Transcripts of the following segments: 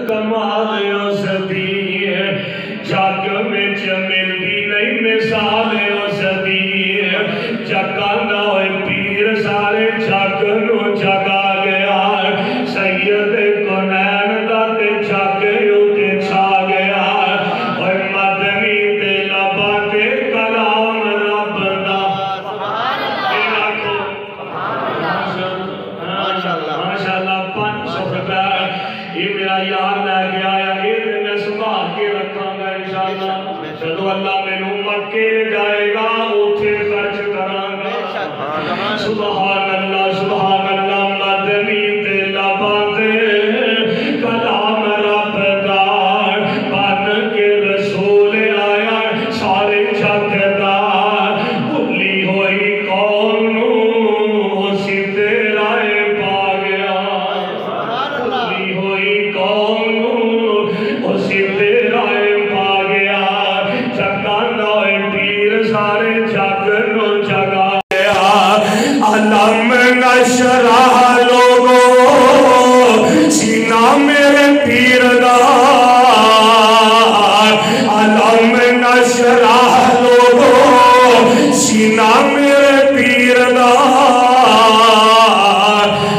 کمال اس دی جگ وچ ملدی نہیں مثال اس دی جگانا ہوئے پیر سارے جگ نو جگا گیا سید کونین دا تے جگ تے چھا گیا اور مدنی تے لباں تے کلام رب دا ماشاءاللہ 500 روپے یہ میرا یار لے کے آیا یہ میں سنبھال کے رکھاں گا انشاءاللہ جدو اللہ مینوں مکے جائے گا اوتھے خرچ کراں گا سبحان اللہ مدنی تے لباں تے کلام رب دا بن کے رسول آیا سارے جگ دا بھلی ہوئی قوم نو اسی تیرا پا گیا بھلی ہوئی قوم نو اسی تیرا پا گیا جگانا پیر سارے جگ نو جگا علم نشرح لوگو سینہ میرے پیر دا علم نشرح لوگو سینہ میرے پیر دا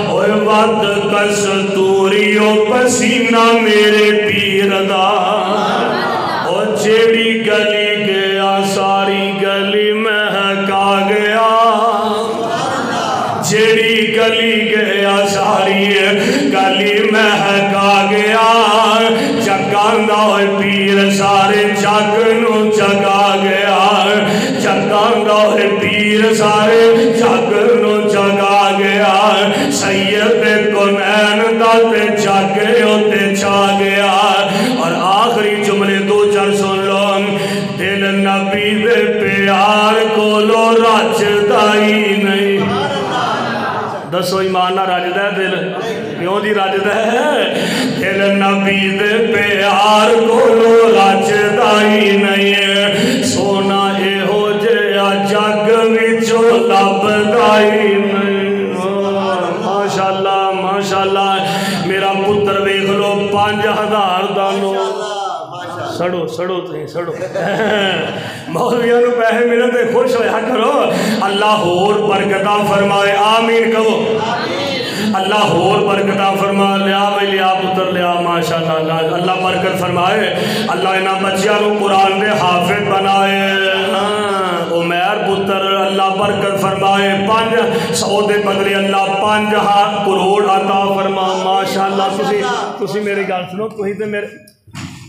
اور وقت کستوریوں پسینہ میرے پیر دا اور جیڑی گلی گیا ساری گلی مہکا گیا جیڑی گلی گیا ساری گلی مہکا گیا جگاندہ ہوئے پیر سارے جگ نو جگا گیا جگاندہ ہوئے پیر سارے جگ نو جگا گیا سید کونین دا تے جگ تے چھا گیا اور آخری جملے دو چار سن لو دل نبی دے پیار کو لو رج دائی نہیں دسو ایمان نہ راجدہ ہے دل کیوں دی راجدہ ہے دل نبی دے پیار کو لو راجدہ ہی نہیں ہے سونا اے ہو جیا جگ وچو لبدا ہی نہیں ماشاءاللہ میرا پتر ویکھ لو 5000 دا نو سڑو تھی سڑو مولویاں نو پیسے ملے تے خوش ہویا کرو اللہ اور برکتہ فرمائے آمین کہو اللہ اور برکتہ فرما لیا پتر لیا ماشاءاللہ اللہ برکت فرمائے اللہ انہاں بچیاں نو قرآن دے حافظ بنائے عمیر پتر اللہ برکت فرمائے 500 دے بدلے اللہ 5 کروڑ عطا فرما ماشاءاللہ تسی میری گل سنو تسی تے میرے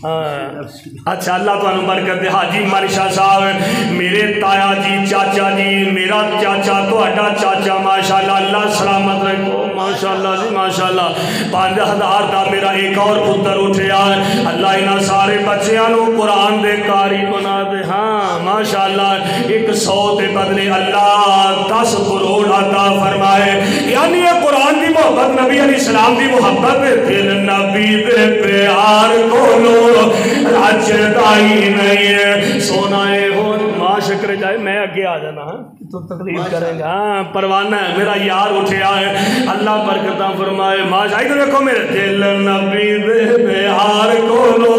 اچھا اللہ تو انہوں برکت دے حاجی مرشا صاحب میرے تایا جی چاچا جی میرا چاچا تو اٹھا چاچا ماشاءاللہ اللہ سلامت رکھو ماشاءاللہ جی ماشاءاللہ 5000 دا میرا ایک اور پتر اٹھے آئے اللہ انہاں سارے بچیاں نو قرآن دے کاری بنا دے ہاں ماشاءاللہ 100 دے بدلے اللہ 10 کروڑ عطا فرمائے یعنی یہ قرآن دی محبت نبی علیہ السلام دی محبت دل نبی دے پیار کو لو راجدائی نہیں ہے سونائے ہو ماں شکر جائے میں اگے آ جانا تو تقریر کریں گا پروانہ ہے میرا یار اٹھے آئے اللہ برکتہ فرمائے ماں جائے تو دیکھو میرے دل نبی دے پیار کو لو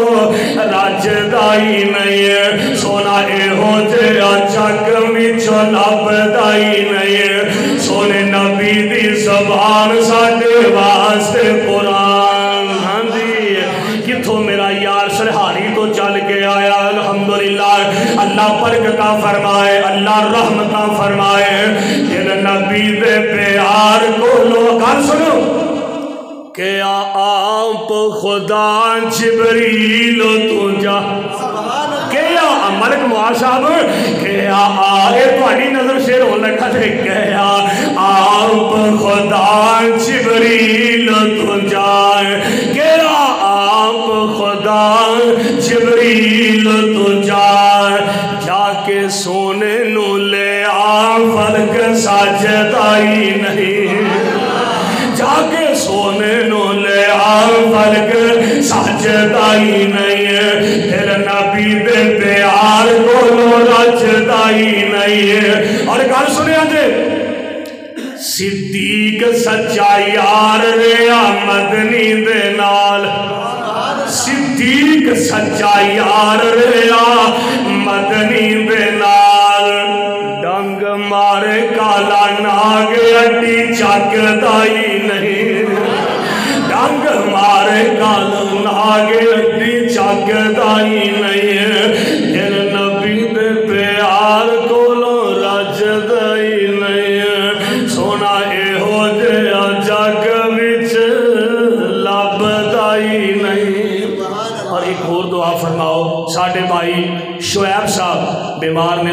راجدائی نہیں ہے سونائے ہو جیا جگ وچوں لبدائی نہیں ہے سونے نبی دی زبان ساڈے واسطے قرآن ہاں جی کتھوں میرا یار سرحاری تو چل کے آیا الحمدللہ اللہ برکتہ فرمائے اللہ رحمتہ فرمائے دل نبی دے پیار کو لو کر سنو کیا آپ خدا جبریل تو جا کیا ملک معاذ صاحب کیا آئے تھوڑی نظر شیر ہونے لگا تھے کیا آپ خدا جبریل تو جائے کیا آپ خدا جبریل تو جائے جا کے سونے نو لے آ فلک ساجدائی نہیں جا کے سونے نو لے آ فلک ساجدائی نہیں دل نبی دے پیار کو لو رجدائی نہیں اور گل سنیا جے صدیق سچا یار ریا مدنی دے نال صدیق سچا یار رہا مدنی دے نال ڈنگ مارے کالا ناگ اڈی چکدا ہی نہیں ڈنگ مارے کالا ناگ اڈی چکدا ہی نہیں جن نبی دے پیار کولوں رجدا ہی نہیں سونا اے ہو جیا جگ وچ لبدا ہی نہیں۔ اور ایک اور دعا فرماؤ، ساڈے بھائی شعیب صاحب بیمار نے